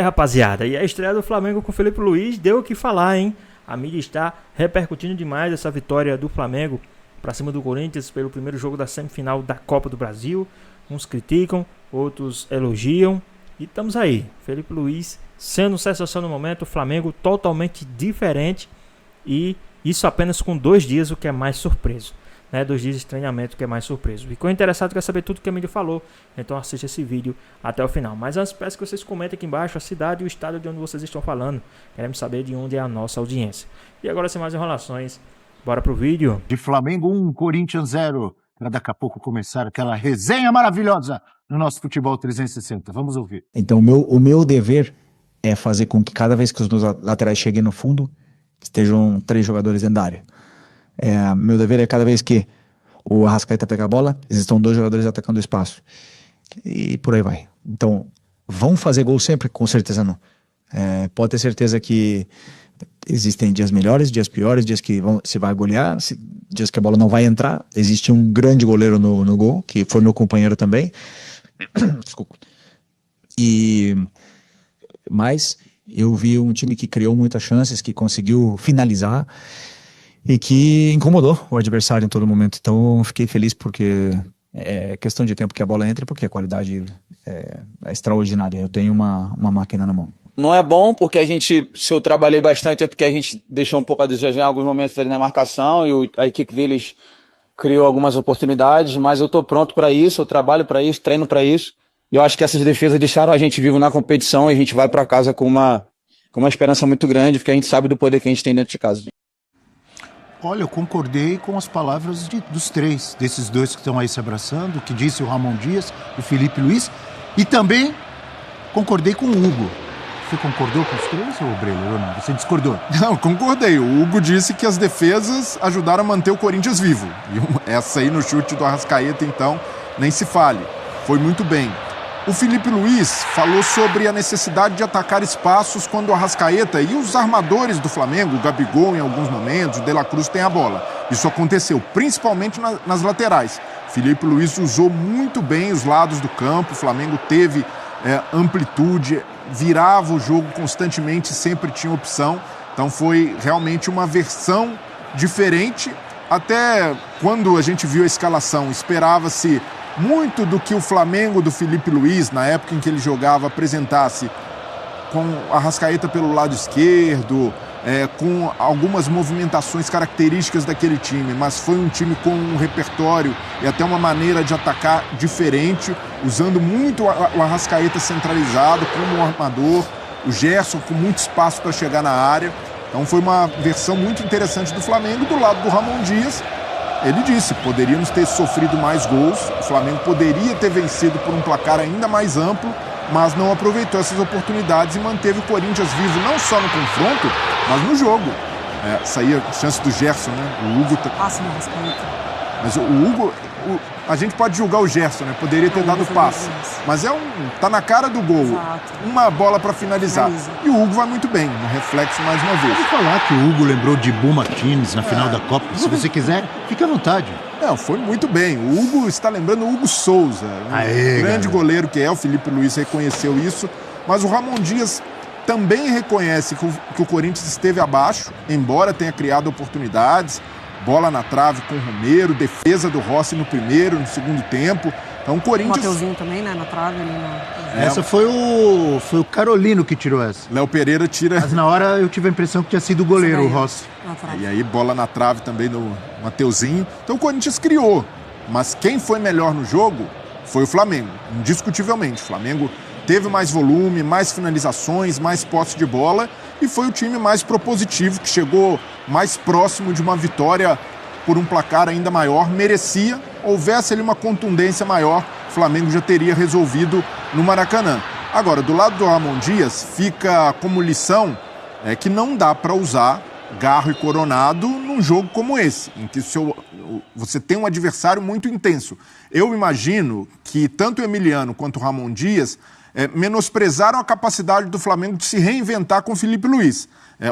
Rapaziada, e a estreia do Flamengo com o Felipe Luiz deu o que falar, hein? A mídia está repercutindo demais essa vitória do Flamengo para cima do Corinthians pelo primeiro jogo da semifinal da Copa do Brasil. Uns criticam, outros elogiam. E estamos aí, Felipe Luiz sendo sensação no momento, o Flamengo totalmente diferente. E isso apenas com 2 dias, o que é mais surpreso. 2 dias de treinamento, que é mais surpreso. Ficou interessado, quer saber tudo que a mídia falou? Então assista esse vídeo até o final. Mas antes, peço que vocês comentem aqui embaixo a cidade e o estado de onde vocês estão falando. Queremos saber de onde é a nossa audiência. E agora, sem mais enrolações, bora pro vídeo. De Flamengo 1, Corinthians 0. Para daqui a pouco começar aquela resenha maravilhosa no nosso Futebol 360. Vamos ouvir. Então, o meu dever é fazer com que cada vez que os meus laterais cheguem no fundo, estejam 3 jogadores dentro da área. Meu dever é cada vez que o Arrascaeta pegar a bola, existam 2 jogadores atacando o espaço. E por aí vai. Então, vão fazer gol sempre? Com certeza não. Pode ter certeza que existem dias melhores, dias piores, dias que se vai golear, dias que a bola não vai entrar. Existe um grande goleiro no gol, que foi meu companheiro também. Desculpa. Mas eu vi um time que criou muitas chances, que conseguiu finalizar e que incomodou o adversário em todo momento. Então fiquei feliz porque é questão de tempo que a bola entre, porque a qualidade é extraordinária. Eu tenho uma máquina na mão. Não é bom porque se eu trabalhei bastante é porque a gente deixou um pouco a desejar em alguns momentos ali na marcação e a equipe deles criou algumas oportunidades, mas eu estou pronto para isso, eu trabalho para isso, treino para isso. E eu acho que essas defesas deixaram a gente vivo na competição e a gente vai para casa com uma esperança muito grande, porque a gente sabe do poder que a gente tem dentro de casa. Olha, eu concordei com as palavras dos 3, desses 2 que estão aí se abraçando, o que disse o Ramon Dias, o Felipe Luiz, e também concordei com o Hugo. Você concordou com os 3, ou Breler, ou não? Você discordou? Não, concordei. O Hugo disse que as defesas ajudaram a manter o Corinthians vivo. E essa aí no chute do Arrascaeta, então, nem se fale. Foi muito bem. O Felipe Luiz falou sobre a necessidade de atacar espaços quando o Arrascaeta e os armadores do Flamengo, o Gabigol em alguns momentos, o De La Cruz tem a bola. Isso aconteceu, principalmente nas laterais. Felipe Luiz usou muito bem os lados do campo, o Flamengo teve amplitude, virava o jogo constantemente, sempre tinha opção. Então foi realmente uma versão diferente. Até quando a gente viu a escalação, esperava-se muito do que o Flamengo do Felipe Luiz, na época em que ele jogava, apresentasse com a Arrascaeta pelo lado esquerdo, com algumas movimentações características daquele time, mas foi um time com um repertório e até uma maneira de atacar diferente, usando muito o Arrascaeta centralizado como um armador, o Gerson com muito espaço para chegar na área. Então foi uma versão muito interessante do Flamengo. Do lado do Ramon Dias, ele disse, poderíamos ter sofrido mais gols, o Flamengo poderia ter vencido por um placar ainda mais amplo, mas não aproveitou essas oportunidades e manteve o Corinthians vivo não só no confronto, mas no jogo. Saía a chance do Gerson, né? O Hugo... Passe no Arrascaeta. Mas o Hugo... A gente pode julgar o Gerson, né? Poderia ter dado passe. Mas tá na cara do gol. Exato. Uma bola para finalizar. E o Hugo vai muito bem, no reflexo mais uma vez. Pode falar que o Hugo lembrou de Bull Martins na final da Copa. Se você quiser, fica à vontade. Não, foi muito bem. O Hugo está lembrando o Hugo Souza, grande goleiro que é. O Felipe Luiz reconheceu isso. Mas o Ramon Dias também reconhece que o Corinthians esteve abaixo, embora tenha criado oportunidades. Bola na trave com o Romero, defesa do Rossi no primeiro, no segundo tempo. Então o Corinthians... O Mateuzinho também, né, na trave ali na... Essa foi o Carolino que tirou essa. Léo Pereira tira... Mas na hora eu tive a impressão que tinha sido o goleiro, o Rossi. E aí bola na trave também do Mateuzinho. Então o Corinthians criou. Mas quem foi melhor no jogo foi o Flamengo, indiscutivelmente. O Flamengo teve mais volume, mais finalizações, mais posse de bola e foi o time mais propositivo, que chegou mais próximo de uma vitória por um placar ainda maior. Merecia, houvesse ali uma contundência maior, o Flamengo já teria resolvido no Maracanã. Agora, do lado do Ramon Dias, fica como lição que não dá para usar Garro e Coronado num jogo como esse, em que você tem um adversário muito intenso. Eu imagino que tanto o Emiliano quanto o Ramon Dias menosprezaram a capacidade do Flamengo de se reinventar com o Felipe Luiz.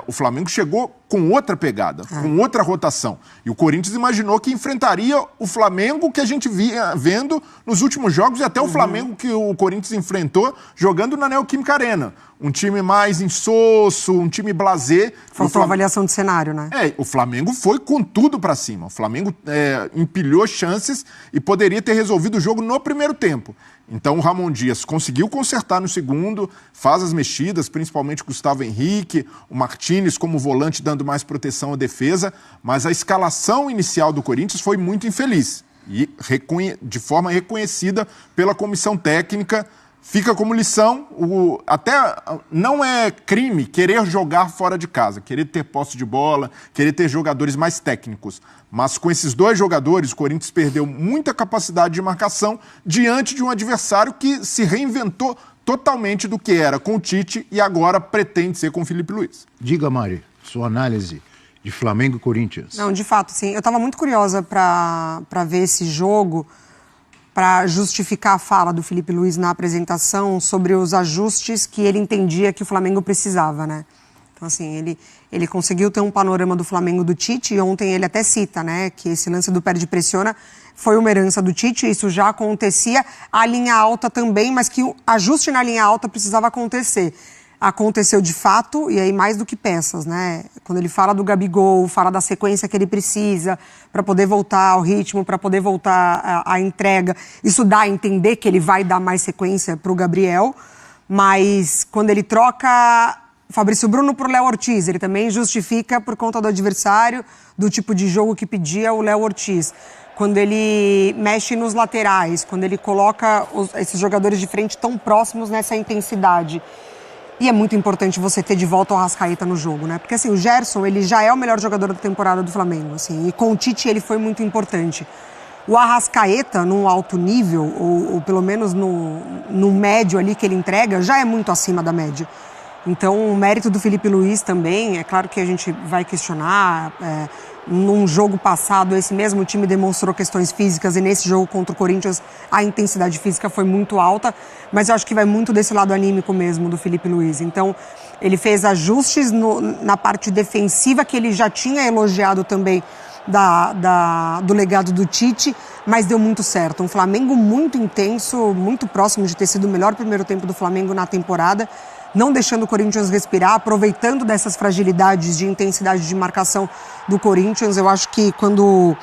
O Flamengo chegou com outra pegada, com outra rotação. E o Corinthians imaginou que enfrentaria o Flamengo que a gente vinha vendo nos últimos jogos e até o Flamengo que o Corinthians enfrentou jogando na Neoquímica Arena. Um time mais insosso, um time blasé. Faltou avaliação de cenário, né? O Flamengo foi com tudo pra cima. O Flamengo empilhou chances e poderia ter resolvido o jogo no primeiro tempo. Então o Ramon Dias conseguiu consertar no segundo, faz as mexidas, principalmente o Gustavo Henrique, o Martínez como volante dando mais proteção à defesa, mas a escalação inicial do Corinthians foi muito infeliz e de forma reconhecida pela comissão técnica. Fica como lição, até não é crime querer jogar fora de casa, querer ter posse de bola, querer ter jogadores mais técnicos. Mas com esses dois jogadores, o Corinthians perdeu muita capacidade de marcação diante de um adversário que se reinventou totalmente do que era com o Tite e agora pretende ser com o Filipe Luís. Diga, Mari, sua análise de Flamengo e Corinthians. Não, de fato, sim. Eu estava muito curiosa para ver esse jogo, para justificar a fala do Filipe Luís na apresentação sobre os ajustes que ele entendia que o Flamengo precisava, né? Então, assim, ele conseguiu ter um panorama do Flamengo do Tite e ontem ele até cita, né, que esse lance do perde-pressiona foi uma herança do Tite, isso já acontecia, a linha alta também, mas que o ajuste na linha alta precisava acontecer. Aconteceu de fato, e aí mais do que peças, né? Quando ele fala do Gabigol, fala da sequência que ele precisa para poder voltar ao ritmo, para poder voltar à entrega, isso dá a entender que ele vai dar mais sequência para o Gabriel, mas quando ele troca Fabrício Bruno por Léo Ortiz, ele também justifica por conta do adversário, do tipo de jogo que pedia o Léo Ortiz. Quando ele mexe nos laterais, quando ele coloca esses jogadores de frente tão próximos nessa intensidade. E é muito importante você ter de volta o Arrascaeta no jogo, né? Porque assim, o Gerson, ele já é o melhor jogador da temporada do Flamengo, assim, e com o Tite ele foi muito importante. O Arrascaeta, num alto nível, ou pelo menos no médio ali que ele entrega, já é muito acima da média. Então, o mérito do Filipe Luís também, é claro que a gente vai questionar. Num jogo passado, esse mesmo time demonstrou questões físicas e nesse jogo contra o Corinthians a intensidade física foi muito alta, mas eu acho que vai muito desse lado anímico mesmo do Filipe Luís. Então, ele fez ajustes na parte defensiva que ele já tinha elogiado também do legado do Tite, mas deu muito certo. Um Flamengo muito intenso, muito próximo de ter sido o melhor primeiro tempo do Flamengo na temporada, não deixando o Corinthians respirar, aproveitando dessas fragilidades de intensidade de marcação do Corinthians. Eu acho que quando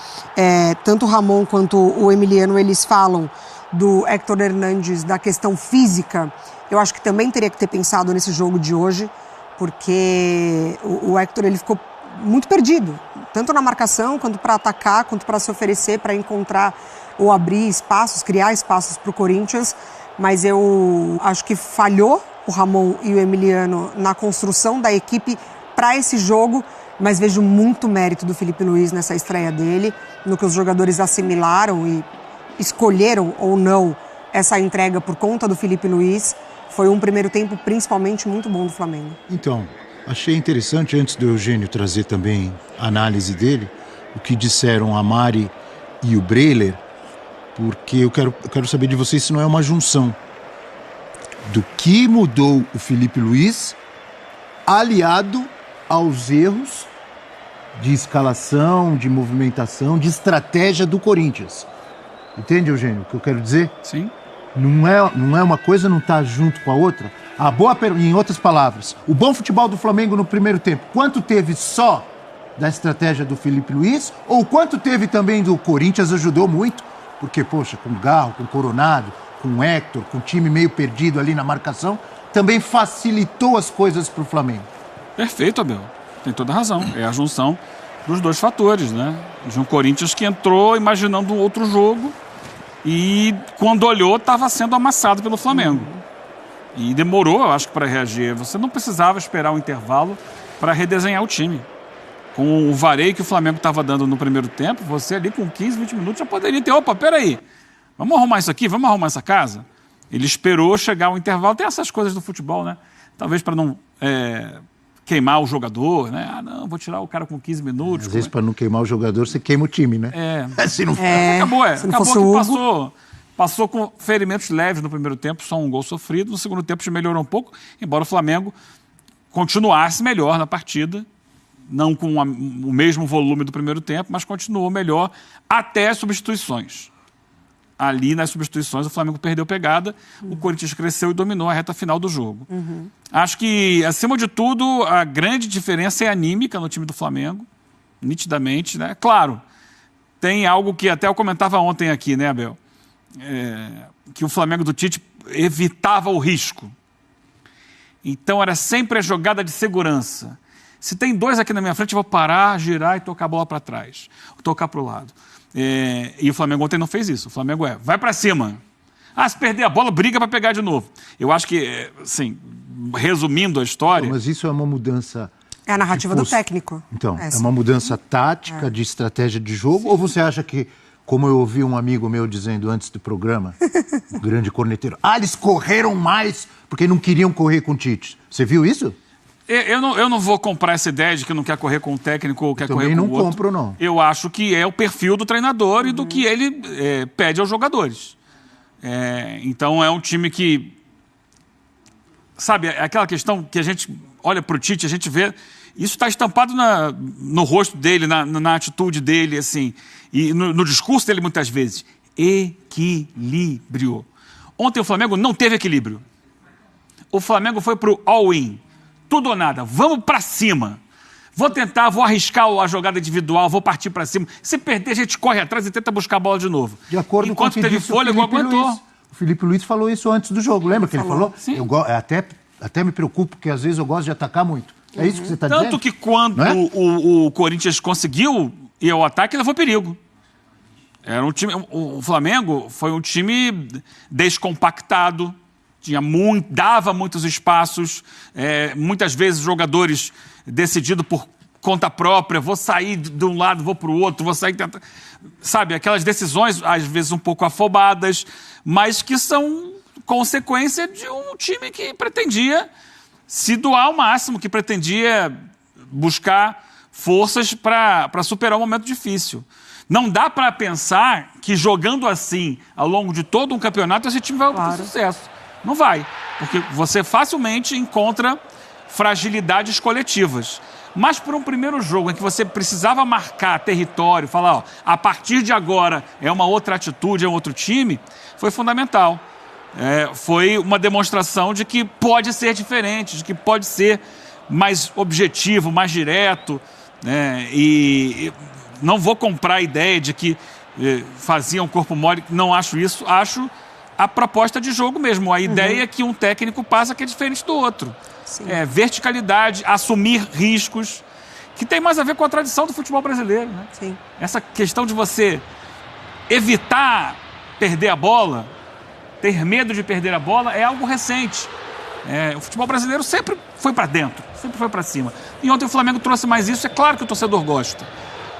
tanto o Ramon quanto o Emiliano, eles falam do Héctor Hernández, da questão física, eu acho que também teria que ter pensado nesse jogo de hoje, porque o Héctor ele ficou muito perdido, tanto na marcação, quanto para atacar, quanto para se oferecer, para encontrar ou abrir espaços, criar espaços para o Corinthians, mas eu acho que falhou o Ramon e o Emiliano na construção da equipe para esse jogo, mas vejo muito mérito do Filipe Luís nessa estreia dele, no que os jogadores assimilaram e escolheram ou não essa entrega por conta do Filipe Luís. Foi um primeiro tempo principalmente muito bom do Flamengo. Então, achei interessante, antes do Eugênio trazer também a análise dele, o que disseram a Mari e o Breiler, porque eu quero saber de vocês se não é uma junção do que mudou o Filipe Luís aliado aos erros de escalação, de movimentação, de estratégia do Corinthians. Entende, Eugênio, o que eu quero dizer? Sim. Não é uma coisa, não está junto com a outra? Em outras palavras, o bom futebol do Flamengo no primeiro tempo, quanto teve só da estratégia do Filipe Luís, ou quanto teve também do Corinthians, ajudou muito, porque, poxa, com o Garro, com o Coronado, com o Héctor, com o time meio perdido ali na marcação, também facilitou as coisas para o Flamengo. Perfeito, Abel. Tem toda a razão. É a junção dos dois fatores, né? De um Corinthians que entrou imaginando um outro jogo e, quando olhou, estava sendo amassado pelo Flamengo. E demorou, eu acho, para reagir. Você não precisava esperar um intervalo para redesenhar o time. Com o vareio que o Flamengo estava dando no primeiro tempo, você ali com 15, 20 minutos já poderia ter, opa, peraí, vamos arrumar isso aqui, vamos arrumar essa casa? Ele esperou chegar ao intervalo. Tem essas coisas do futebol, né? Talvez para não queimar o jogador, né? Ah, não, vou tirar o cara com 15 minutos. Às vezes, para não queimar o jogador, você queima o time, né? Se não Acabou fosse que passou com ferimentos leves no primeiro tempo, só um gol sofrido. No segundo tempo melhorou um pouco, embora o Flamengo continuasse melhor na partida, não com o mesmo volume do primeiro tempo, mas continuou melhor até as substituições. Ali, nas substituições, o Flamengo perdeu pegada, o Corinthians cresceu e dominou a reta final do jogo. Acho que, acima de tudo, a grande diferença é anímica no time do Flamengo, nitidamente, né? Claro, tem algo que até eu comentava ontem aqui, né, Abel? Que o Flamengo do Tite evitava o risco. Então, era sempre a jogada de segurança. Se tem 2 aqui na minha frente, eu vou parar, girar e tocar a bola para trás. Tocar para o lado. E o Flamengo ontem não fez isso. O Flamengo vai para cima. Se perder a bola, briga para pegar de novo. Eu acho que, assim, resumindo a história... Mas isso é uma mudança... É a narrativa do técnico. Então, é uma mudança tática, de estratégia de jogo? Ou você acha que, como eu ouvi um amigo meu dizendo antes do programa, um grande corneteiro, eles correram mais porque não queriam correr com o Tite. Você viu isso? Eu não vou comprar essa ideia de que não quer correr com o técnico ou quer correr com o outro. Também não compro, não. Eu acho que é o perfil do treinador e do que ele pede aos jogadores. Então é um time que... Sabe, aquela questão que a gente olha para o Tite, a gente vê... Isso está estampado no rosto dele, na atitude dele, assim. E no discurso dele, muitas vezes. Equilíbrio. Ontem o Flamengo não teve equilíbrio. O Flamengo foi pro all-in. Tudo ou nada. Vamos para cima. Vou tentar, vou arriscar a jogada individual, vou partir para cima. Se perder, a gente corre atrás e tenta buscar a bola de novo. De acordo Enquanto com o que teve disse fôlego, aguentou. O Felipe Luiz falou isso antes do jogo. Lembra que ele falou? Sim. Até me preocupo, porque às vezes eu gosto de atacar muito. É isso que você está dizendo? Tanto que quando o Corinthians conseguiu ir ao ataque, levou perigo. Era um time, o Flamengo foi um time descompactado, dava muitos espaços, muitas vezes jogadores decididos por conta própria, vou sair de um lado, vou para o outro, vou sair... Sabe, aquelas decisões, às vezes um pouco afobadas, mas que são consequência de um time que pretendia se doar ao máximo, que pretendia buscar forças para superar um momento difícil. Não dá para pensar que jogando assim, ao longo de todo um campeonato, esse time vai ter sucesso. Não vai, porque você facilmente encontra fragilidades coletivas. Mas por um primeiro jogo em que você precisava marcar território, falar, a partir de agora é uma outra atitude, é um outro time, foi fundamental. Foi uma demonstração de que pode ser diferente, de que pode ser mais objetivo, mais direto, né? E não vou comprar a ideia de que fazia um corpo mole, não acho isso, acho a proposta de jogo mesmo, a ideia que um técnico passa que é diferente do outro. Verticalidade, assumir riscos, que tem mais a ver com a tradição do futebol brasileiro, né? Sim. Essa questão de você evitar perder a bola, ter medo de perder a bola, é algo recente. O futebol brasileiro sempre foi para dentro, sempre foi para cima. E ontem o Flamengo trouxe mais isso, é claro que o torcedor gosta.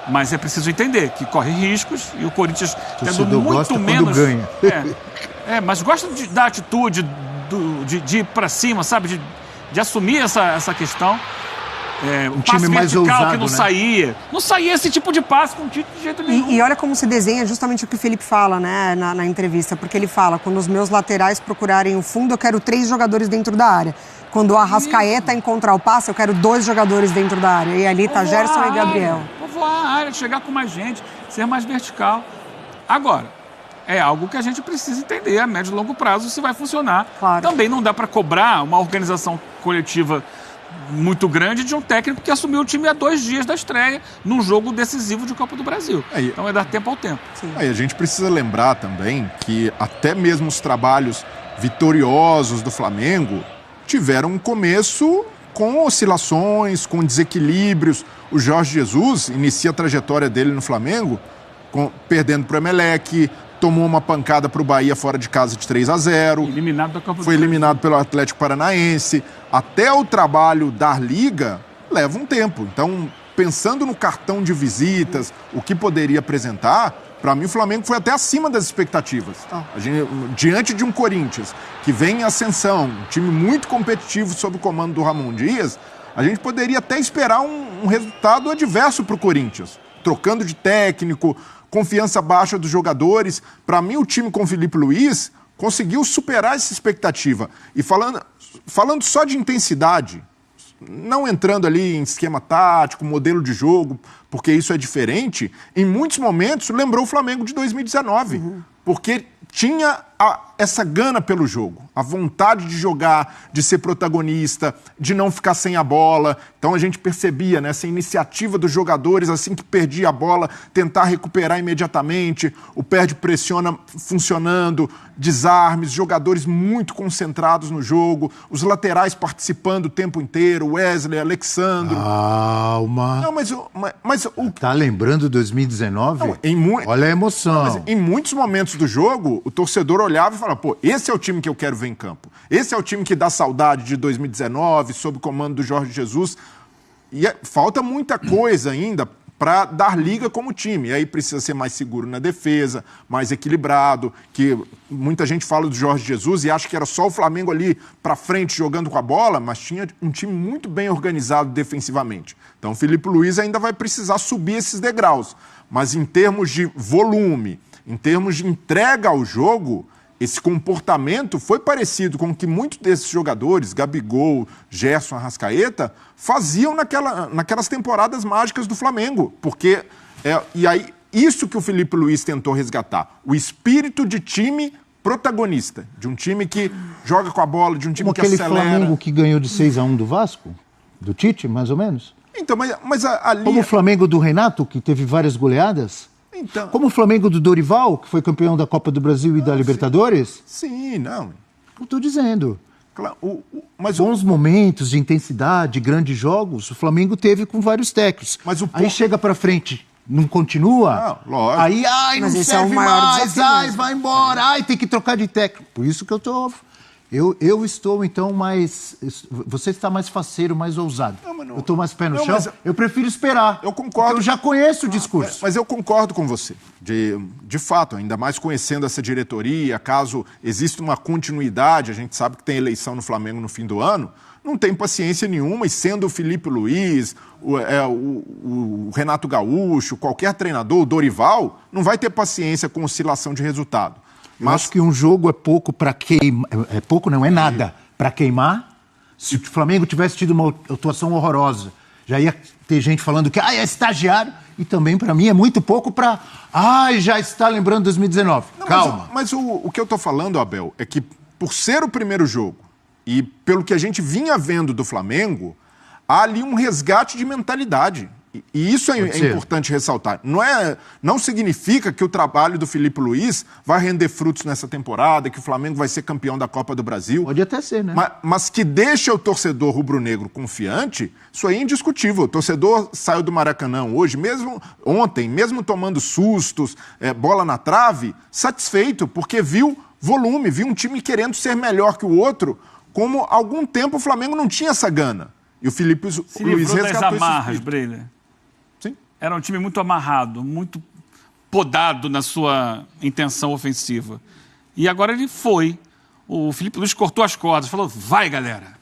Mas é preciso entender que corre riscos e o Corinthians tendo muito menos... ganha. Mas gosta da atitude, de ir para cima, sabe? De assumir essa questão. Um time mais ousado, que não saía. Não saía esse tipo de passe com o Tite de jeito nenhum. E olha como se desenha justamente o que o Felipe fala, né, na entrevista. Porque ele fala, quando os meus laterais procurarem o fundo, eu quero 3 jogadores dentro da área. Quando o Arrascaeta encontrar o passe, eu quero 2 jogadores dentro da área. E ali tá Gerson e Gabriel. Vou voar a área, chegar com mais gente, ser mais vertical. Agora, é algo que a gente precisa entender a médio e longo prazo se vai funcionar. Claro. Também não dá para cobrar uma organização coletiva muito grande de um técnico que assumiu o time há 2 dias da estreia num jogo decisivo de Copa do Brasil. Então é dar tempo ao tempo. Aí a gente precisa lembrar também que até mesmo os trabalhos vitoriosos do Flamengo tiveram um começo com oscilações, com desequilíbrios. O Jorge Jesus inicia a trajetória dele no Flamengo perdendo para o Emelec, tomou uma pancada para o Bahia fora de casa de 3-0. Eliminado da Copa do Brasil. Foi eliminado pelo Atlético Paranaense. Até o trabalho da Liga leva um tempo. Então, pensando no cartão de visitas, o que poderia apresentar, para mim o Flamengo foi até acima das expectativas. Diante de um Corinthians que vem em ascensão, um time muito competitivo sob o comando do Ramon Dias, a gente poderia até esperar um resultado adverso para o Corinthians. Trocando de técnico, confiança baixa dos jogadores. Para mim, o time com o Felipe Luiz conseguiu superar essa expectativa. E falando só de intensidade, não entrando ali em esquema tático, modelo de jogo, porque isso é diferente, em muitos momentos lembrou o Flamengo de 2019, porque tinha essa gana pelo jogo, a vontade de jogar, de ser protagonista, de não ficar sem a bola. Então a gente percebia, né, essa iniciativa dos jogadores, assim que perdia a bola, tentar recuperar imediatamente, o perde-pressiona funcionando, desarmes, jogadores muito concentrados no jogo, os laterais participando o tempo inteiro, Wesley, Alexandro. Calma. Não, mas o... Tá lembrando 2019? Não, olha a emoção. Mas em muitos momentos do jogo, o torcedor olhava e falava, pô, esse é o time que eu quero ver em campo. Esse é o time que dá saudade de 2019, sob o comando do Jorge Jesus. E falta muita coisa ainda para dar liga como time. E aí precisa ser mais seguro na defesa, mais equilibrado, que muita gente fala do Jorge Jesus e acha que era só o Flamengo ali para frente jogando com a bola, mas tinha um time muito bem organizado defensivamente. Então o Filipe Luís ainda vai precisar subir esses degraus. Mas em termos de volume, em termos de entrega ao jogo, esse comportamento foi parecido com o que muitos desses jogadores, Gabigol, Gerson, Arrascaeta, faziam naquelas temporadas mágicas do Flamengo. Porque, e aí, isso que o Filipe Luís tentou resgatar, o espírito de time protagonista, de um time que joga com a bola, de um time como que aquele acelera. Flamengo que ganhou de 6-1 do Vasco, do Tite, mais ou menos. Então, mas ali... Como o Flamengo do Renato, que teve várias goleadas. Então... Como o Flamengo do Dorival, que foi campeão da Copa do Brasil e da Libertadores. Sim, não. Eu estou dizendo. Claro, mas bons momentos de intensidade, grandes jogos, o Flamengo teve com vários técnicos. Aí chega para frente, não continua. Não, lógico. Aí, não serve mais, vai embora, tem que trocar de técnico. Por isso que eu estou... Eu estou, então, mais... Você está mais faceiro, mais ousado. Eu estou mais pé no chão. Eu prefiro esperar. Eu concordo. Eu já conheço o discurso. Mas eu concordo com você. De fato, ainda mais conhecendo essa diretoria, caso exista uma continuidade, a gente sabe que tem eleição no Flamengo no fim do ano, não tem paciência nenhuma, e sendo o Filipe Luís, o Renato Gaúcho, qualquer treinador, o Dorival, não vai ter paciência com oscilação de resultado. Eu acho que um jogo é pouco para queimar. É pouco, não é nada. Para queimar, se o Flamengo tivesse tido uma atuação horrorosa, já ia ter gente falando que é estagiário. E também, para mim, é muito pouco para... já está lembrando 2019. Não, calma. Mas o que eu estou falando, Abel, é que por ser o primeiro jogo e pelo que a gente vinha vendo do Flamengo, há ali um resgate de mentalidade. E isso é importante ressaltar. Não significa que o trabalho do Filipe Luís vai render frutos nessa temporada, que o Flamengo vai ser campeão da Copa do Brasil. Pode até ser, né? Mas que deixa o torcedor rubro-negro confiante, isso aí é indiscutível. O torcedor saiu do Maracanã hoje, mesmo ontem, mesmo tomando sustos, bola na trave, satisfeito, porque viu volume, viu um time querendo ser melhor que o outro, como há algum tempo o Flamengo não tinha essa gana. E o Filipe Luís resgatou das amarras, Breiner. Sim. Era um time muito amarrado, muito podado na sua intenção ofensiva. E agora ele foi. O Filipe Luís cortou as cordas, falou, vai, galera.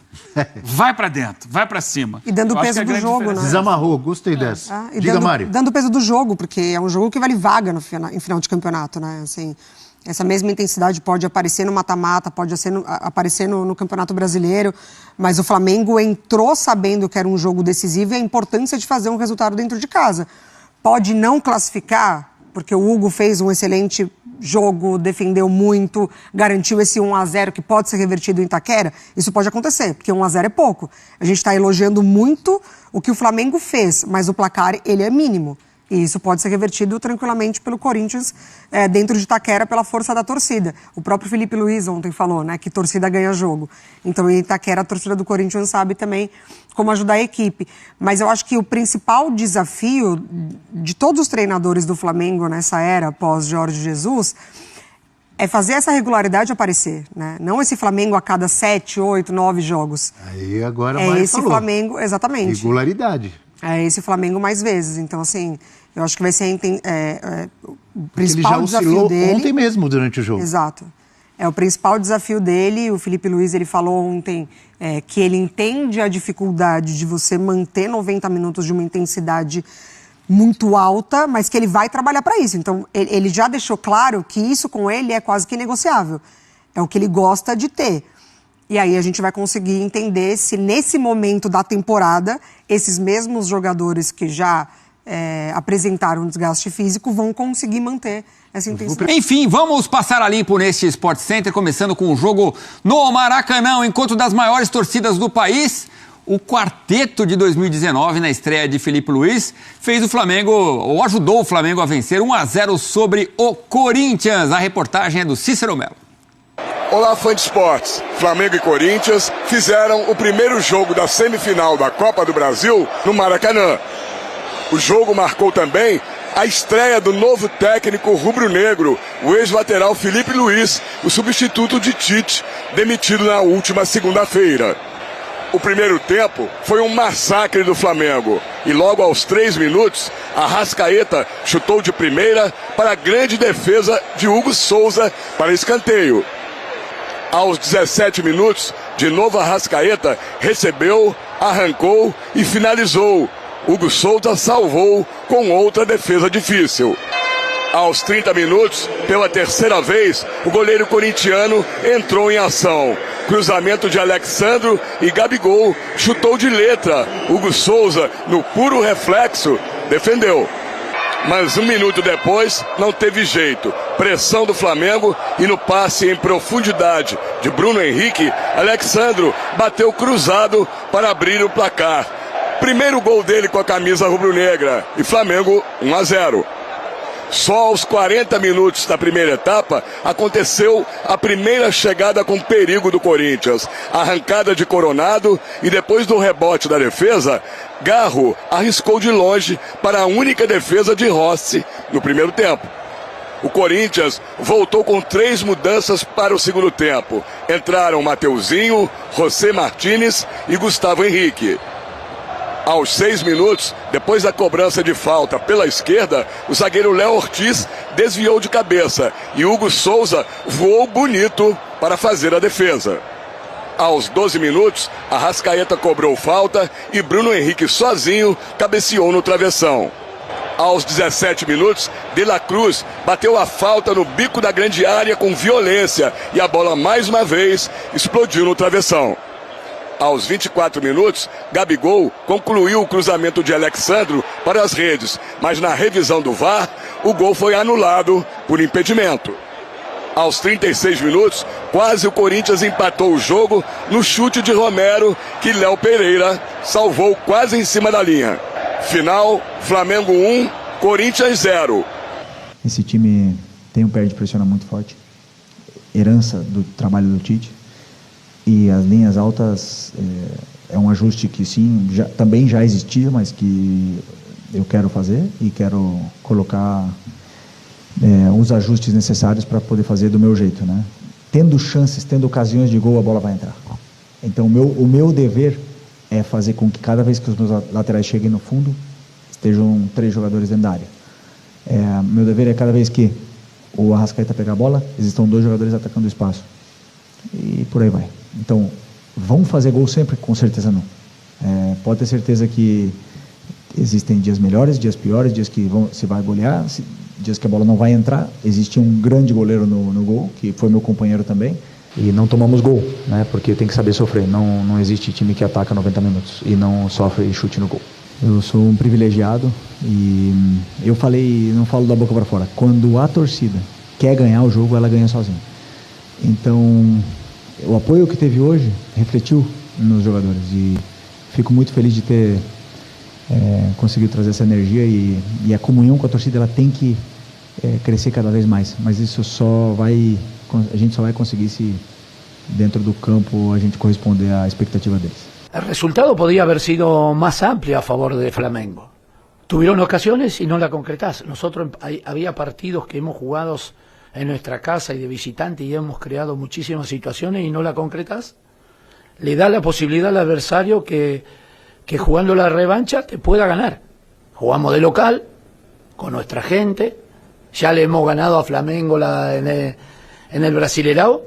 Vai pra dentro, vai pra cima. E dando o peso do jogo, né? Desamarrou, gostei dessa. Diga, Mari. Dando o peso do jogo, porque é um jogo que vale vaga em final de campeonato, né? Assim, essa mesma intensidade pode aparecer no mata-mata, pode aparecer no Campeonato Brasileiro, mas o Flamengo entrou sabendo que era um jogo decisivo e a importância de fazer um resultado dentro de casa. Pode não classificar, porque o Hugo fez um excelente jogo, defendeu muito, garantiu esse 1-0 que pode ser revertido em Itaquera. Isso pode acontecer, porque 1-0 é pouco. A gente está elogiando muito o que o Flamengo fez, mas o placar ele é mínimo. E isso pode ser revertido tranquilamente pelo Corinthians dentro de Itaquera pela força da torcida. O próprio Filipe Luís ontem falou, né, que torcida ganha jogo. Então em Itaquera a torcida do Corinthians sabe também como ajudar a equipe. Mas eu acho que o principal desafio de todos os treinadores do Flamengo nessa era pós Jorge Jesus é fazer essa regularidade aparecer, né? Não esse Flamengo a cada 7, 8, 9 jogos. Aí agora é esse falou. Flamengo, exatamente. Regularidade. É esse Flamengo mais vezes. Então, assim, eu acho que vai ser o principal desafio dele. Ontem mesmo, durante o jogo. Exato. É o principal desafio dele. O Filipe Luís, ele falou ontem que ele entende a dificuldade de você manter 90 minutos de uma intensidade muito alta, mas que ele vai trabalhar para isso. Então, ele já deixou claro que isso com ele é quase que negociável. É o que ele gosta de ter. E aí a gente vai conseguir entender se nesse momento da temporada, esses mesmos jogadores que já apresentaram desgaste físico vão conseguir manter essa intensidade. Enfim, vamos passar a limpo neste Sport Center, começando com o jogo no Maracanã, enquanto das maiores torcidas do país. O quarteto de 2019, na estreia de Filipe Luís, fez o Flamengo, ou ajudou o Flamengo a vencer 1-0 sobre o Corinthians. A reportagem é do Cícero Melo. Olá, fã de esportes. Flamengo e Corinthians fizeram o primeiro jogo da semifinal da Copa do Brasil no Maracanã. O jogo marcou também a estreia do novo técnico rubro-negro, o ex-lateral Filipe Luís, o substituto de Tite, demitido na última segunda-feira. O primeiro tempo foi um massacre do Flamengo e logo aos 3 minutos, Arrascaeta chutou de primeira para a grande defesa de Hugo Souza para escanteio. Aos 17 minutos, de novo Arrascaeta recebeu, arrancou e finalizou. Hugo Souza salvou com outra defesa difícil. Aos 30 minutos, pela terceira vez, o goleiro corintiano entrou em ação. Cruzamento de Alexandro e Gabigol chutou de letra. Hugo Souza, no puro reflexo, defendeu. Mas 1 minuto depois, não teve jeito. Pressão do Flamengo e no passe em profundidade de Bruno Henrique, Alexandro bateu cruzado para abrir o placar. Primeiro gol dele com a camisa rubro-negra e Flamengo 1-0. Só aos 40 minutos da primeira etapa aconteceu a primeira chegada com perigo do Corinthians. Arrancada de Coronado e depois do rebote da defesa, Garro arriscou de longe para a única defesa de Rossi no primeiro tempo. O Corinthians voltou com 3 mudanças para o segundo tempo. Entraram Mateuzinho, José Martínez e Gustavo Henrique. Aos 6 minutos, depois da cobrança de falta pela esquerda, o zagueiro Léo Ortiz desviou de cabeça e Hugo Souza voou bonito para fazer a defesa. Aos 12 minutos, Arrascaeta cobrou falta e Bruno Henrique sozinho cabeceou no travessão. Aos 17 minutos, De La Cruz bateu a falta no bico da grande área com violência e a bola mais uma vez explodiu no travessão. Aos 24 minutos, Gabigol concluiu o cruzamento de Alexandro para as redes, mas na revisão do VAR, o gol foi anulado por impedimento. Aos 36 minutos, quase o Corinthians empatou o jogo no chute de Romero, que Léo Pereira salvou quase em cima da linha. Final, Flamengo 1, Corinthians 0. Esse time tem um pé de pressiona muito forte, herança do trabalho do Tite. E as linhas altas é um ajuste que sim, também já existia, mas que eu quero fazer e quero colocar os ajustes necessários para poder fazer do meu jeito, né? Tendo chances, tendo ocasiões de gol, a bola vai entrar. Então o meu dever é fazer com que cada vez que os meus laterais cheguem no fundo, estejam 3 jogadores dentro da área. Meu dever é cada vez que o Arrascaeta pegar a bola, existam 2 jogadores atacando o espaço. E por aí vai. Então, vão fazer gol sempre? Com certeza não. Pode ter certeza que existem dias melhores, dias piores, dias que se vai golear, dias que a bola não vai entrar. Existe um grande goleiro no gol, que foi meu companheiro também. E não tomamos gol, né? Porque tem que saber sofrer. Não existe time que ataca 90 minutos e não sofre chute no gol. Eu sou um privilegiado e eu não falo da boca para fora. Quando a torcida quer ganhar o jogo, ela ganha sozinha. Então, o apoio que teve hoje refletiu nos jogadores e fico muito feliz de ter conseguido trazer essa energia e a comunhão com a torcida ela tem que crescer cada vez mais, mas isso a gente só vai conseguir se dentro do campo a gente corresponder à expectativa deles. El resultado podía haber sido más amplio a favor de Flamengo. Tuvieron ocasiones y no la concretás. Nosotros había partidos que hemos jugado en nuestra casa y de visitante y hemos creado muchísimas situaciones y no la concretás, le da la posibilidad al adversario que jugando la revancha te pueda ganar. Jugamos de local, con nuestra gente, ya le hemos ganado a Flamengo en el Brasileirao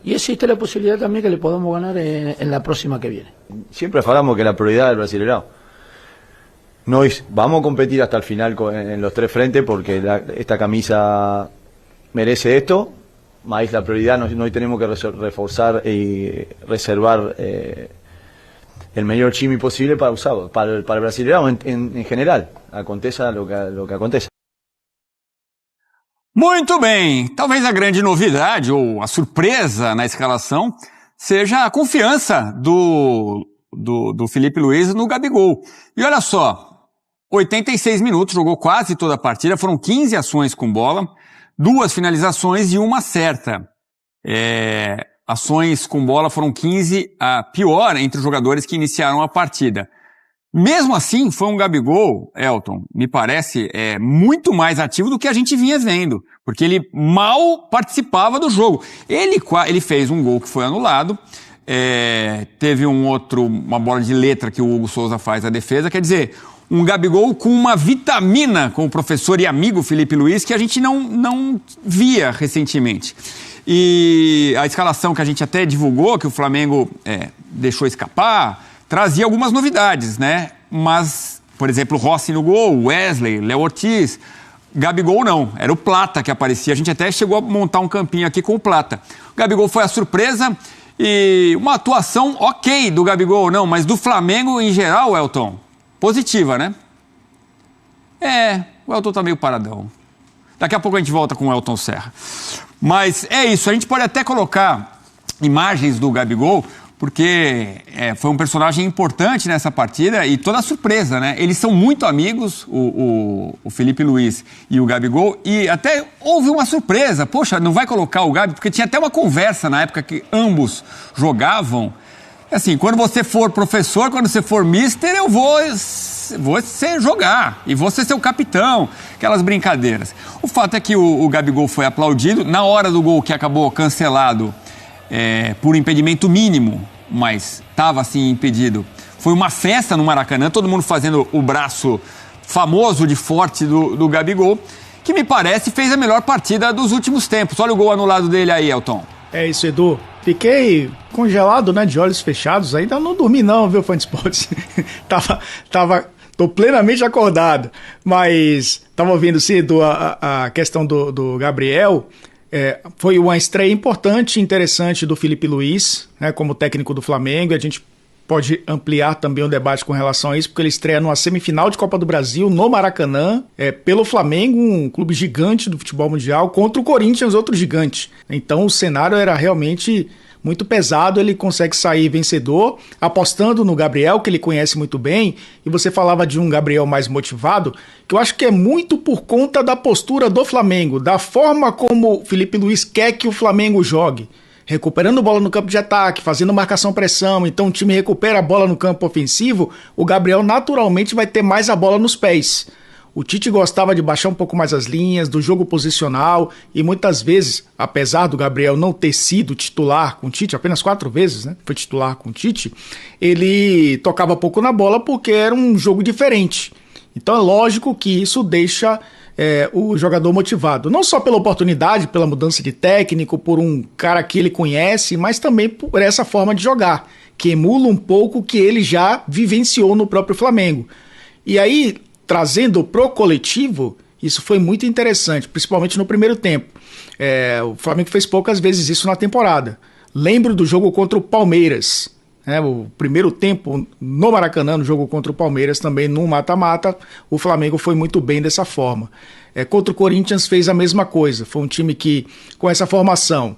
y existe la posibilidad también que le podamos ganar en la próxima que viene. Siempre hablamos que la prioridad del Brasileirao no es, vamos a competir hasta el final en los 3 frentes porque esta camisa merece esto, mas la prioridad nós tenemos que reforzar y reservar el mejor time posible para usarlo, para el Brasileirão en general, aconteça lo que aconteça. Muito bem, talvez a grande novidade ou a surpresa na escalação seja a confiança do Filipe Luís no Gabigol. E olha só, 86 minutos, jogou quase toda a partida, foram 15 ações com bola, 2 finalizações e uma certa. Ações com bola foram 15, a pior entre os jogadores que iniciaram a partida. Mesmo assim, foi um Gabigol, Elton, me parece, muito mais ativo do que a gente vinha vendo, porque ele mal participava do jogo. Ele fez um gol que foi anulado, teve uma bola de letra que o Hugo Souza faz a defesa, quer dizer, um Gabigol com uma vitamina com o professor e amigo Filipe Luís que a gente não via recentemente. E a escalação que a gente até divulgou, que o Flamengo deixou escapar, trazia algumas novidades, né? Mas, por exemplo, Rossi no gol, Wesley, Léo Ortiz, Gabigol não, era o Plata que aparecia. A gente até chegou a montar um campinho aqui com o Plata. O Gabigol foi a surpresa e uma atuação ok do Gabigol, não, mas do Flamengo em geral, Elton, positiva, né? O Elton tá meio paradão. Daqui a pouco a gente volta com o Elton Serra. Mas é isso, a gente pode até colocar imagens do Gabigol, porque foi um personagem importante nessa partida e toda a surpresa, né? Eles são muito amigos, o Filipe Luís e o Gabigol, e até houve uma surpresa. Poxa, não vai colocar o Gabi? Porque tinha até uma conversa na época que ambos jogavam. Assim, quando você for professor, quando você for mister, eu vou jogar e vou ser seu capitão, aquelas brincadeiras. O fato é que o Gabigol foi aplaudido na hora do gol que acabou cancelado por impedimento mínimo, mas estava assim impedido. Foi uma festa no Maracanã, todo mundo fazendo o braço famoso de forte do Gabigol, que me parece fez a melhor partida dos últimos tempos. Olha o gol anulado dele aí, Elton. É isso, Edu. Fiquei congelado, né, de olhos fechados. Ainda não dormi não, viu, Fã de Esportes? Tô plenamente acordado. Mas tava ouvindo, sim, Edu, a questão do Gabriel. Foi uma estreia importante e interessante do Filipe Luís, né, como técnico do Flamengo. A gente pode ampliar também o debate com relação a isso, porque ele estreia numa semifinal de Copa do Brasil no Maracanã, pelo Flamengo, um clube gigante do futebol mundial, contra o Corinthians, outro gigante. Então o cenário era realmente muito pesado, ele consegue sair vencedor, apostando no Gabriel, que ele conhece muito bem, e você falava de um Gabriel mais motivado, que eu acho que é muito por conta da postura do Flamengo, da forma como o Filipe Luís quer que o Flamengo jogue. Recuperando bola no campo de ataque, fazendo marcação-pressão, então o time recupera a bola no campo ofensivo, o Gabriel naturalmente vai ter mais a bola nos pés. O Tite gostava de baixar um pouco mais as linhas, do jogo posicional, e muitas vezes, apesar do Gabriel não ter sido titular com o Tite, apenas 4 vezes, né, foi titular com o Tite, ele tocava pouco na bola porque era um jogo diferente. Então é lógico que isso deixa o jogador motivado, não só pela oportunidade, pela mudança de técnico, por um cara que ele conhece, mas também por essa forma de jogar, que emula um pouco o que ele já vivenciou no próprio Flamengo. E aí, trazendo pro coletivo, isso foi muito interessante, principalmente no primeiro tempo. O Flamengo fez poucas vezes isso na temporada. Lembro do jogo contra o Palmeiras, o primeiro tempo no Maracanã, no jogo contra o Palmeiras, também no mata-mata, o Flamengo foi muito bem dessa forma. Contra o Corinthians fez a mesma coisa, foi um time que, com essa formação,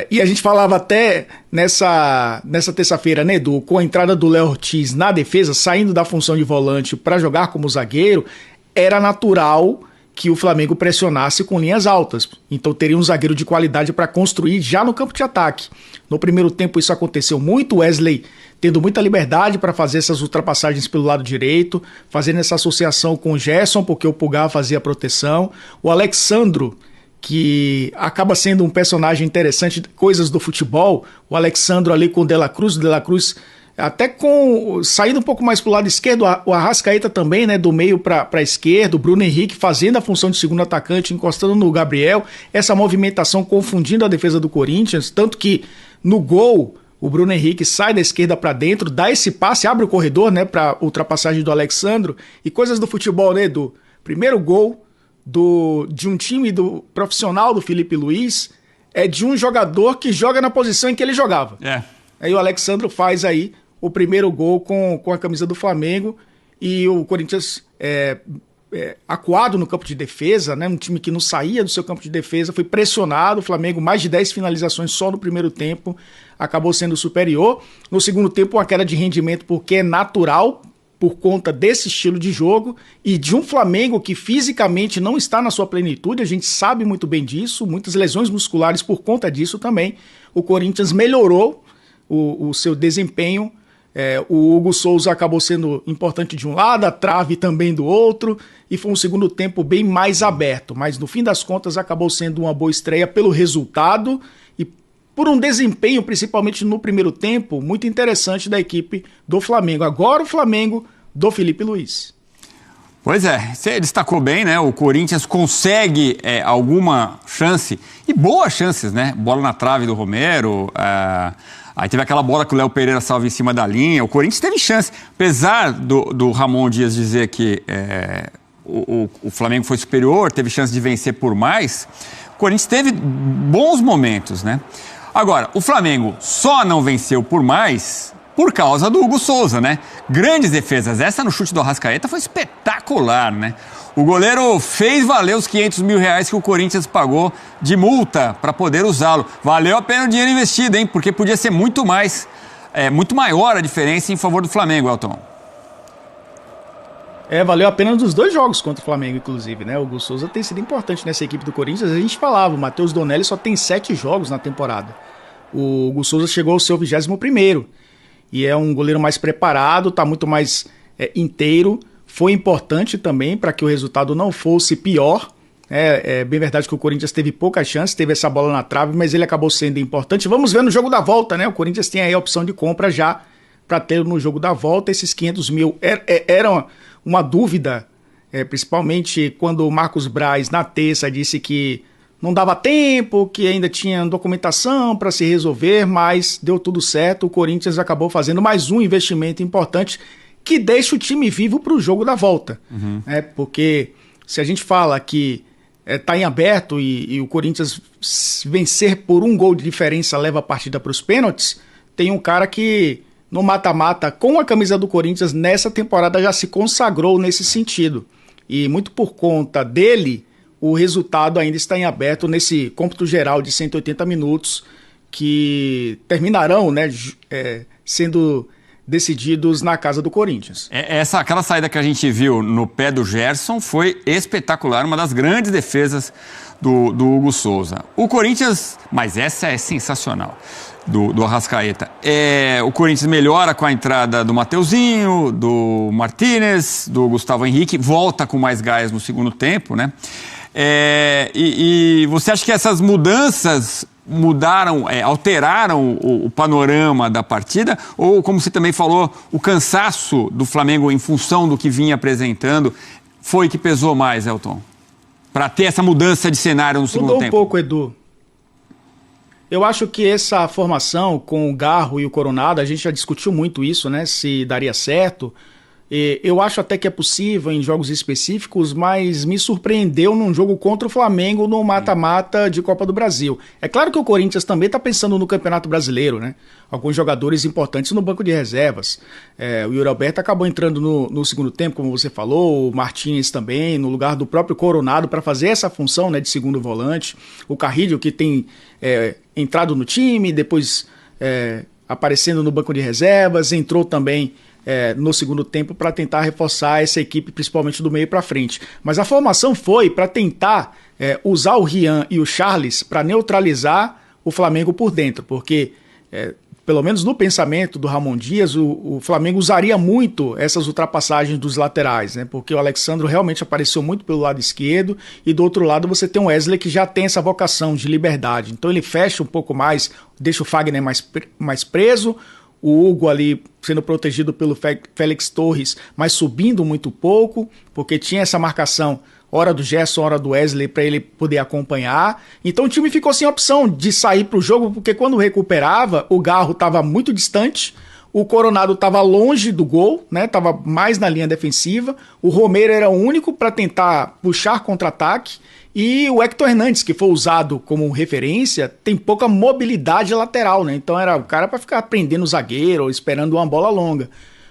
e a gente falava até nessa terça-feira, né, Edu, com a entrada do Léo Ortiz na defesa, saindo da função de volante para jogar como zagueiro, era natural que o Flamengo pressionasse com linhas altas. Então teria um zagueiro de qualidade para construir já no campo de ataque. No primeiro tempo isso aconteceu muito, Wesley tendo muita liberdade para fazer essas ultrapassagens pelo lado direito, fazendo essa associação com o Gerson, porque o Pulgar fazia a proteção. O Alexandro, que acaba sendo um personagem interessante, coisas do futebol, o Alexandro ali com o De La Cruz até saindo um pouco mais para o lado esquerdo, o Arrascaeta também, né, do meio para a esquerda, o Bruno Henrique fazendo a função de segundo atacante, encostando no Gabriel, essa movimentação confundindo a defesa do Corinthians, tanto que no gol o Bruno Henrique sai da esquerda para dentro, dá esse passe, abre o corredor, né, para ultrapassagem do Alexandro, e coisas do futebol, né, do primeiro gol de um time profissional do Filipe Luís, é de um jogador que joga na posição em que ele jogava. Aí o Alexandro faz aí o primeiro gol com a camisa do Flamengo e o Corinthians acuado no campo de defesa, né? Um time que não saía do seu campo de defesa, foi pressionado, o Flamengo mais de 10 finalizações só no primeiro tempo, acabou sendo superior. No segundo tempo, uma queda de rendimento porque é natural, por conta desse estilo de jogo e de um Flamengo que fisicamente não está na sua plenitude, a gente sabe muito bem disso, muitas lesões musculares por conta disso também. O Corinthians melhorou o seu desempenho, o Hugo Souza acabou sendo importante de um lado, a trave também do outro, e foi um segundo tempo bem mais aberto, mas no fim das contas acabou sendo uma boa estreia pelo resultado e por um desempenho, principalmente no primeiro tempo, muito interessante da equipe do Flamengo. Agora o Flamengo do Filipe Luís. Pois é, você destacou bem, né? O Corinthians consegue alguma chance, e boas chances, né? Bola na trave do Romero, aí teve aquela bola que o Léo Pereira salva em cima da linha. O Corinthians teve chance, apesar do Ramon Dias dizer que o Flamengo foi superior, teve chance de vencer por mais. O Corinthians teve bons momentos, né? Agora, o Flamengo só não venceu por mais por causa do Hugo Souza, né? Grandes defesas. Essa no chute do Arrascaeta foi espetacular, né? O goleiro fez valer os R$500 mil que o Corinthians pagou de multa para poder usá-lo. Valeu a pena o dinheiro investido, hein? Porque podia ser muito maior a diferença em favor do Flamengo, Elton. Valeu a pena dos dois jogos contra o Flamengo, inclusive, né? O Hugo Souza tem sido importante nessa equipe do Corinthians. A gente falava, o Matheus Donelli só tem 7 jogos na temporada. O Hugo Souza chegou ao seu 21º. E é um goleiro mais preparado, está muito mais inteiro. Foi importante também para que o resultado não fosse pior. É bem verdade que o Corinthians teve pouca chance, teve essa bola na trave, mas ele acabou sendo importante. Vamos ver no jogo da volta, né? O Corinthians tem aí a opção de compra já para ter no jogo da volta. Esses R$500 mil era uma dúvida, principalmente quando o Marcos Braz, na terça, disse que não dava tempo, que ainda tinha documentação para se resolver, mas deu tudo certo. O Corinthians acabou fazendo mais um investimento importante que deixa o time vivo para o jogo da volta. Porque se a gente fala que está em aberto e o Corinthians vencer por um gol de diferença leva a partida para os pênaltis, tem um cara que no mata-mata com a camisa do Corinthians nessa temporada já se consagrou nesse sentido. E muito por conta dele, o resultado ainda está em aberto nesse cômputo geral de 180 minutos que terminarão, né, sendo decididos na casa do Corinthians. Aquela saída que a gente viu no pé do Gerson foi espetacular, uma das grandes defesas do Hugo Souza. O Corinthians, mas essa é sensacional, do Arrascaeta. O Corinthians melhora com a entrada do Mateuzinho, do Martínez, do Gustavo Henrique, volta com mais gás no segundo tempo, né? E você acha que essas mudanças alteraram o panorama da partida? Ou, como você também falou, o cansaço do Flamengo em função do que vinha apresentando foi que pesou mais, Elton? Para ter essa mudança de cenário no segundo tempo. Mudou um pouco, Edu. Eu acho que essa formação com o Garro e o Coronado, a gente já discutiu muito isso, né? Se daria certo. Eu acho até que é possível em jogos específicos, mas me surpreendeu num jogo contra o Flamengo no mata-mata de Copa do Brasil. É claro que o Corinthians também está pensando no Campeonato Brasileiro, né? Alguns jogadores importantes no banco de reservas. O Yuri Alberto acabou entrando no segundo tempo, como você falou, o Martínez também, no lugar do próprio Coronado, para fazer essa função, né, de segundo volante. O Carrilho, que tem entrado no time, depois aparecendo no banco de reservas, entrou também no segundo tempo para tentar reforçar essa equipe, principalmente do meio para frente. Mas a formação foi para tentar usar o Rian e o Charles para neutralizar o Flamengo por dentro, porque pelo menos no pensamento do Ramon Dias, o Flamengo usaria muito essas ultrapassagens dos laterais, né? Porque o Alexandro realmente apareceu muito pelo lado esquerdo e do outro lado você tem o Wesley que já tem essa vocação de liberdade. Então ele fecha um pouco mais, deixa o Fagner mais preso, o Hugo ali sendo protegido pelo Félix Torres, mas subindo muito pouco, porque tinha essa marcação, hora do Gerson, hora do Wesley, para ele poder acompanhar. Então o time ficou sem opção de sair para o jogo, porque quando recuperava, o Garro estava muito distante, O Coronado estava longe do gol, né? Estava mais na linha defensiva. O Romero era o único para tentar puxar contra-ataque. E o Hector Hernandes, que foi usado como referência, tem pouca mobilidade lateral, né? Então era o cara para ficar prendendo o zagueiro ou esperando uma bola longa.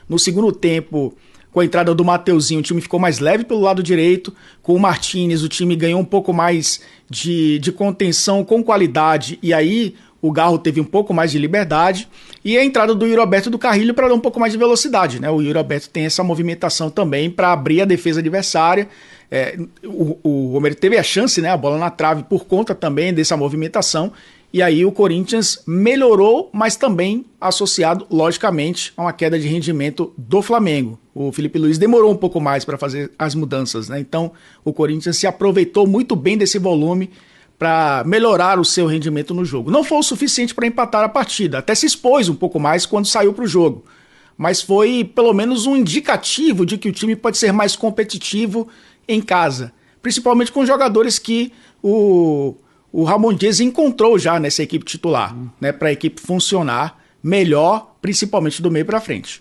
No segundo tempo, com a entrada do Mateuzinho, o time ficou mais leve pelo lado direito. Com o Martínez, o time ganhou um pouco mais de contenção com qualidade. E aí o Garro teve um pouco mais de liberdade. E a entrada do Yuri Alberto e do Carrilho para dar um pouco mais de velocidade, né? O Yuri Alberto tem essa movimentação também para abrir a defesa adversária. O Romero teve a chance, né? A bola na trave por conta também dessa movimentação. E aí o Corinthians melhorou, mas também associado, logicamente, a uma queda de rendimento do Flamengo. O Filipe Luís demorou um pouco mais para fazer as mudanças, né? Então o Corinthians se aproveitou muito bem desse volume para melhorar o seu rendimento no jogo. Não foi o suficiente para empatar a partida, até se expôs um pouco mais quando saiu para o jogo. Mas foi pelo menos um indicativo de que o time pode ser mais competitivo em casa. Principalmente com jogadores que o Ramon Dias encontrou já nessa equipe titular, né, para a equipe funcionar melhor, principalmente do meio para frente.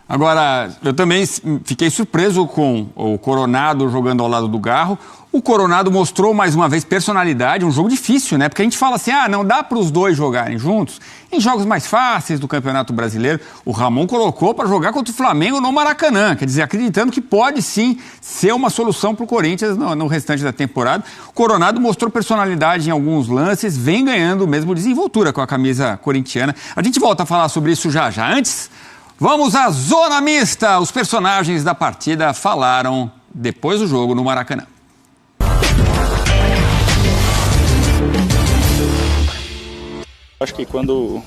Agora, eu também fiquei surpreso com o Coronado jogando ao lado do Garro. O Coronado mostrou mais uma vez personalidade, um jogo difícil, né? Porque a gente fala assim, não dá para os dois jogarem juntos. Em jogos mais fáceis do Campeonato Brasileiro, o Ramon colocou para jogar contra o Flamengo no Maracanã. Quer dizer, acreditando que pode sim ser uma solução para o Corinthians no restante da temporada. O Coronado mostrou personalidade em alguns lances, vem ganhando mesmo desenvoltura com a camisa corintiana. A gente volta a falar sobre isso já. Antes, vamos à Zona Mista. Os personagens da partida falaram depois do jogo no Maracanã. Acho que quando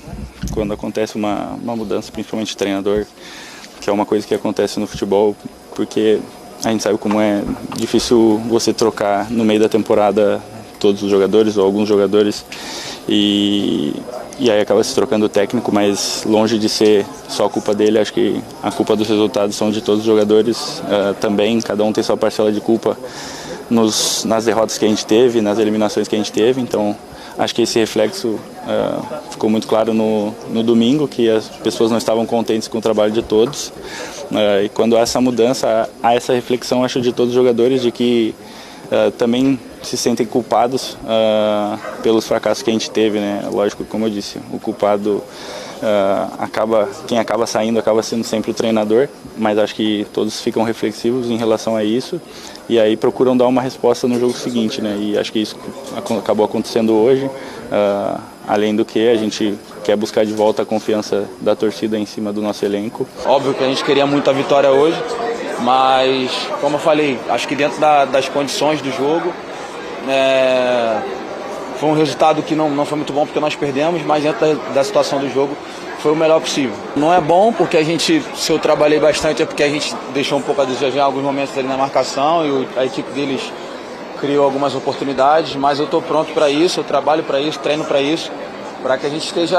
acontece uma mudança, principalmente de treinador, que é uma coisa que acontece no futebol, porque a gente sabe como é difícil você trocar no meio da temporada todos os jogadores ou alguns jogadores e aí acaba se trocando o técnico, mas longe de ser só a culpa dele, acho que a culpa dos resultados são de todos os jogadores também, cada um tem sua parcela de culpa nas derrotas que a gente teve, nas eliminações que a gente teve, então acho que esse reflexo ficou muito claro no domingo, que as pessoas não estavam contentes com o trabalho de todos. E quando há essa mudança, há essa reflexão, acho, de todos os jogadores, de que também se sentem culpados pelos fracassos que a gente teve, né? Lógico, como eu disse, o culpado quem acaba saindo acaba sendo sempre o treinador, mas acho que todos ficam reflexivos em relação a isso e aí procuram dar uma resposta no jogo seguinte, né? E acho que isso acabou acontecendo hoje, além do que a gente quer buscar de volta a confiança da torcida em cima do nosso elenco. Óbvio que a gente queria muito a vitória hoje, mas como eu falei, acho que dentro das condições do jogo, foi um resultado que não foi muito bom porque nós perdemos, mas dentro da situação do jogo foi o melhor possível. Não é bom porque se eu trabalhei bastante é porque a gente deixou um pouco a desejar em alguns momentos ali na marcação e a equipe deles criou algumas oportunidades, mas eu estou pronto para isso, eu trabalho para isso, treino para isso, para que a gente esteja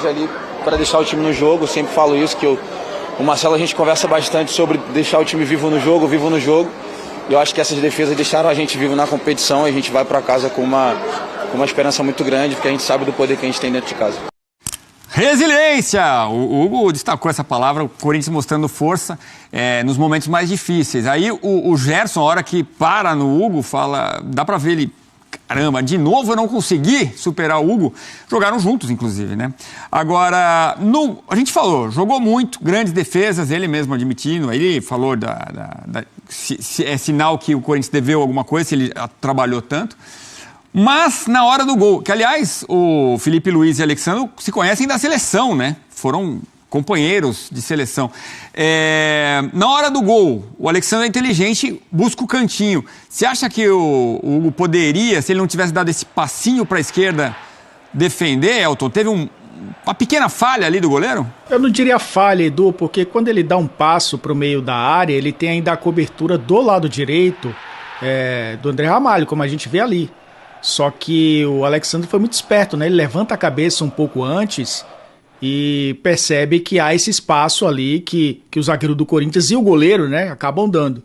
ali para deixar o time no jogo. Eu sempre falo isso, que o Marcelo, a gente conversa bastante sobre deixar o time vivo no jogo. Eu acho que essas defesas deixaram a gente vivo na competição e a gente vai para casa com uma esperança muito grande, porque a gente sabe do poder que a gente tem dentro de casa. Resiliência! O Hugo destacou essa palavra, o Corinthians mostrando força nos momentos mais difíceis. Aí o Gerson, a hora que para no Hugo, fala, dá pra ver ele, caramba, de novo eu não consegui superar o Hugo. Jogaram juntos, inclusive, né? Agora, a gente falou, jogou muito, grandes defesas, ele mesmo admitindo, aí ele falou se é sinal que o Corinthians deveu alguma coisa, se ele trabalhou tanto. Mas na hora do gol, que aliás o Filipe Luís e o Alexandre se conhecem da seleção, né? Foram companheiros de seleção. Na hora do gol, o Alexandre é inteligente, busca o cantinho. Você acha que o Hugo poderia, se ele não tivesse dado esse passinho para a esquerda, defender, Elton? Teve uma pequena falha ali do goleiro? Eu não diria falha, Edu, porque quando ele dá um passo para o meio da área, ele tem ainda a cobertura do lado direito do André Ramalho, como a gente vê ali. Só que o Alexandre foi muito esperto, né? Ele levanta a cabeça um pouco antes e percebe que há esse espaço ali que o zagueiro do Corinthians e o goleiro, né, acabam dando.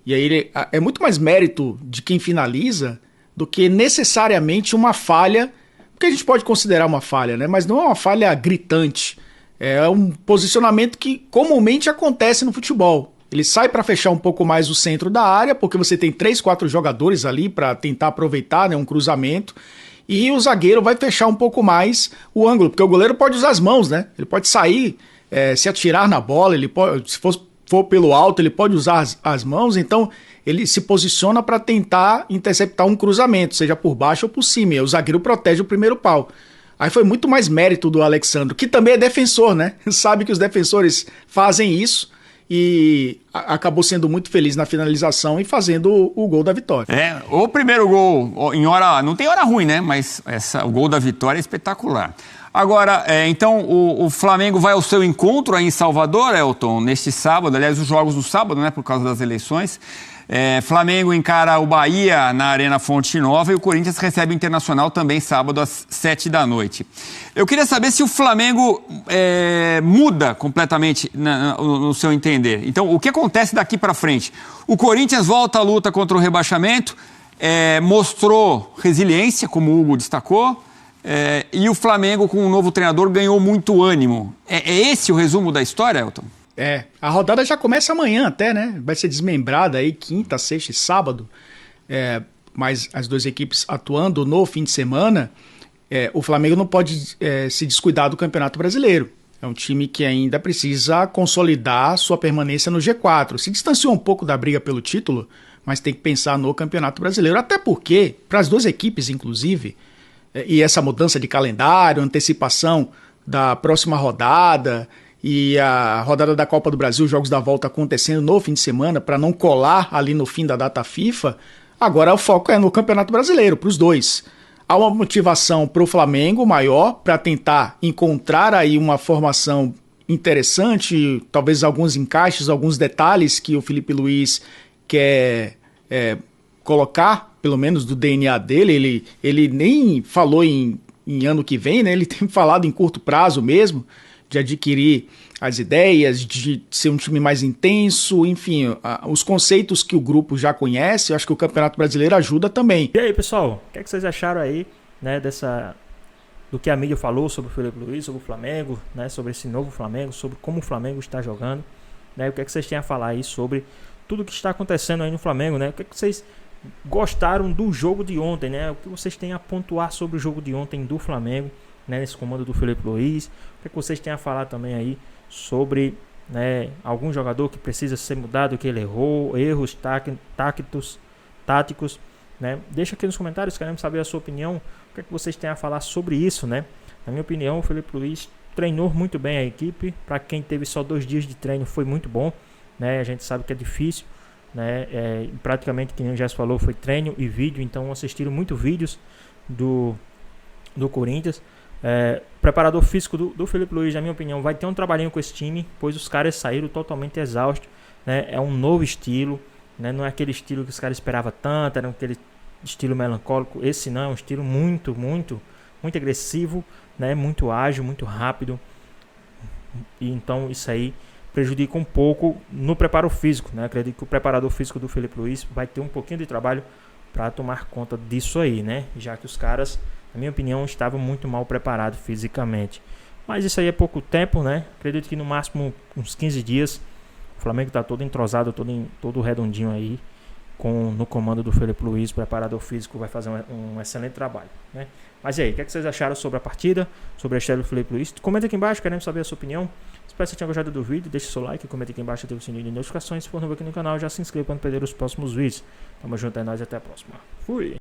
E aí é muito mais mérito de quem finaliza do que necessariamente uma falha, porque a gente pode considerar uma falha, né? Mas não é uma falha gritante. É um posicionamento que comumente acontece no futebol. Ele sai para fechar um pouco mais o centro da área, porque você tem 3, 4 jogadores ali para tentar aproveitar, né, um cruzamento. E o zagueiro vai fechar um pouco mais o ângulo, porque o goleiro pode usar as mãos, né? Ele pode sair, se atirar na bola, ele pode, se for pelo alto, ele pode usar as mãos. Então ele se posiciona para tentar interceptar um cruzamento, seja por baixo ou por cima. E o zagueiro protege o primeiro pau. Aí foi muito mais mérito do Alexandro, que também é defensor, né? Sabe que os defensores fazem isso e acabou sendo muito feliz na finalização e fazendo o gol da vitória. O primeiro gol, em hora, não tem hora ruim, né? Mas o gol da vitória é espetacular. Agora, então, o Flamengo vai ao seu encontro aí em Salvador, Elton, neste sábado. Aliás, os jogos do sábado, né? Por causa das eleições. Flamengo encara o Bahia na Arena Fonte Nova e o Corinthians recebe o Internacional também sábado às 19h. Eu queria saber se o Flamengo muda completamente no seu entender. Então, o que acontece daqui para frente? O Corinthians volta à luta contra o rebaixamento, mostrou resiliência, como o Hugo destacou, e o Flamengo, com um novo treinador, ganhou muito ânimo. É esse o resumo da história, Elton? A rodada já começa amanhã até, né? Vai ser desmembrada aí quinta, sexta e sábado. Mas as duas equipes atuando no fim de semana, o Flamengo não pode se descuidar do Campeonato Brasileiro. É um time que ainda precisa consolidar sua permanência no G4. Se distanciou um pouco da briga pelo título, mas tem que pensar no Campeonato Brasileiro. Até porque, para as duas equipes, inclusive, e essa mudança de calendário, antecipação da próxima rodada e a rodada da Copa do Brasil, jogos da volta acontecendo no fim de semana, para não colar ali no fim da data FIFA, agora o foco é no Campeonato Brasileiro, para os dois. Há uma motivação para o Flamengo maior, para tentar encontrar aí uma formação interessante, talvez alguns encaixes, alguns detalhes que o Felipe Luiz quer colocar, pelo menos do DNA dele. Ele nem falou em ano que vem, né? Ele tem falado em curto prazo mesmo, de adquirir as ideias, de ser um time mais intenso, enfim, os conceitos que o grupo já conhece. Eu acho que o Campeonato Brasileiro ajuda também. E aí, pessoal, o que é que vocês acharam aí, né, do que a mídia falou sobre o Felipe Luiz, sobre o Flamengo, né, sobre esse novo Flamengo, sobre como o Flamengo está jogando, né? O que é que vocês têm a falar aí sobre tudo que está acontecendo aí no Flamengo, né? O que é que vocês gostaram do jogo de ontem, né? O que vocês têm a pontuar sobre o jogo de ontem do Flamengo, né, nesse comando do Felipe Luiz? O que vocês têm a falar também aí sobre, né, algum jogador que precisa ser mudado, que ele errou, erros táticos, né? Deixa aqui nos comentários, queremos saber a sua opinião. O que vocês têm a falar sobre isso, né? Na minha opinião, o Felipe Luiz treinou muito bem a equipe. Para quem teve só 2 dias de treino, foi muito bom, né? A gente sabe que é difícil, né? Praticamente, como o Jess falou, foi treino e vídeo. Então assistiram muito vídeos do Corinthians. Preparador físico do Felipe Luiz, na minha opinião, vai ter um trabalhinho com esse time, pois os caras saíram totalmente exaustos, né? É um novo estilo, né? Não é aquele estilo que os caras esperavam tanto, era aquele estilo melancólico. Esse não, é um estilo muito agressivo, né? Muito ágil, muito rápido. E então isso aí prejudica um pouco no preparo físico, né? Acredito que o preparador físico do Felipe Luiz vai ter um pouquinho de trabalho para tomar conta disso aí, né? Já que os caras, na minha opinião, estavam muito mal preparados fisicamente. Mas isso aí é pouco tempo, né? Acredito que no máximo uns 15 dias o Flamengo está todo entrosado, todo redondinho aí, no comando do Felipe Luiz. O preparador físico vai fazer um excelente trabalho, né? Mas e aí, o que é que vocês acharam sobre a partida, sobre a história do Felipe Luiz? Comenta aqui embaixo, queremos saber a sua opinião. Espero que você tenha gostado do vídeo, deixe seu like, comenta aqui embaixo, ative o sininho de notificações. Se for novo aqui no canal, já se inscreva para não perder os próximos vídeos. Tamo junto, é nóis, até a próxima. Fui!